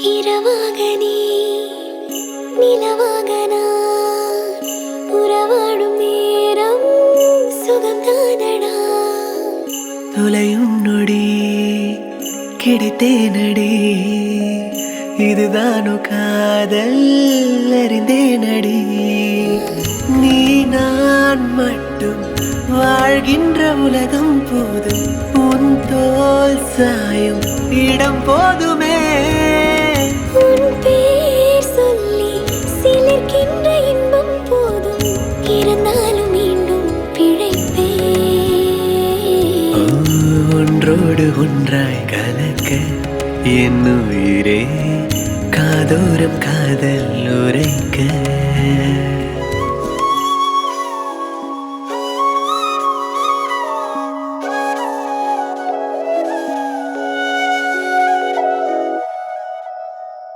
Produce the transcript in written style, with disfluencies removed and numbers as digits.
இரவாக நீ நிலவாக நான் உறவாடும் நேரம் சுகம்தானடா. தொலையும் நொடி கிடைத்தேனடி, இதுதானோ காதல் அறிந்தேனடி. நீ நான் மட்டும் வாழ்கின்ற உலகம் போதும், உன் தோல் சாயும் இடம் போதுமே. உன் பேர் சொல்லி சிலிர்க்கின்ற இன்பம் போதும், இருந்தாலும் மீண்டும் பிழைப்பே. ஒன்றோடு ஒன்றாய் கலக்க என் உயிரே காதோரம் காதல் உரைக்க.